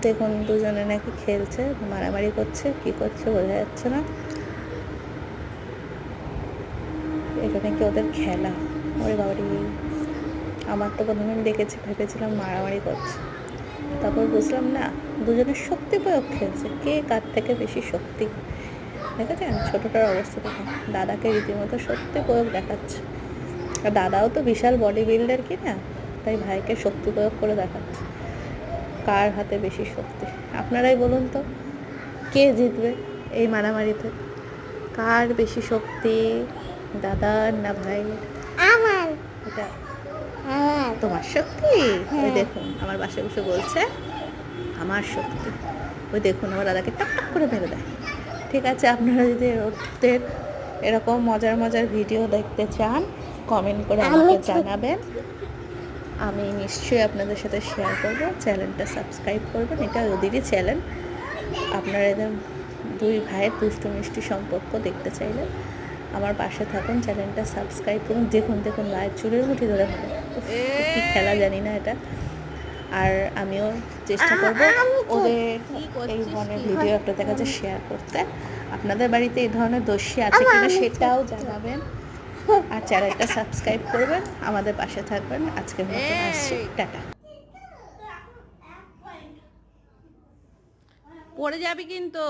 দেখুন দুজনে নাকি খেলছে, মারামারি করছে, কি করছে বোঝা যাচ্ছে না। এটা নাকি ওদের খেলা। ওরে বাবারি, আমার তো প্রথমে দেখেছি ভেবেছিলাম মারামারি করছে, তারপর বুঝলাম না, দুজনের শক্তি প্রয়োগ খেলছে, কে কার থেকে বেশি শক্তি। দেখেছেন ছোটোটার অবস্থা দেখুন, দাদাকে রীতিমতো শক্তি প্রয়োগ দেখাচ্ছে। আর দাদাও তো বিশাল বডি বিল্ডার কি না, তাই ভাইকে শক্তি প্রয়োগ করে দেখাচ্ছে কার হাতে বেশি শক্তি। আপনারাই বলুন তো, কে জিতবে এই মারামারিতে? কার বেশি শক্তি, দাদার না ভাইয়ের? আমার। এটা তোমার শক্তি? ওই দেখুন আমার বাসায় বসে বলছে আমার শক্তি। ওই দেখুন আমার দাদাকে টক টক করে মেরে দেয়। ঠিক আছে, আপনারা যদি ওদের এরকম মজার মজার ভিডিও দেখতে চান কমেন্ট করে আমাকে জানাবেন, আমি নিশ্চয়ই আপনাদের সাথে শেয়ার করব। চ্যানেলটা সাবস্ক্রাইব করবেন, এটা ওদেরই চ্যানেল। আপনারা এদের দুই ভাইয়ের দুষ্টু মিষ্টি সম্পর্ক দেখতে চাইলে আমার পাশে থাকুন, চ্যানেলটা সাবস্ক্রাইব করুন। দেখুন দেখুন গায়ের চুলের মুঠি ধরে ফেলে, কী খেলা জানি না এটা। আর আমিও চেষ্টা করব ওদের এই ধরনের ভিডিও আপনাদের কাছে শেয়ার করতে। আপনাদের বাড়িতে এই ধরনের দোষী আছে কিনা সেটাও জানাবেন, আর চ্যানেলটা সাবস্ক্রাইব করবেন, আমাদের পাশে থাকবেন। আজকের মতো আসছি, টাটা। পড়ে যাবি কিন্তু।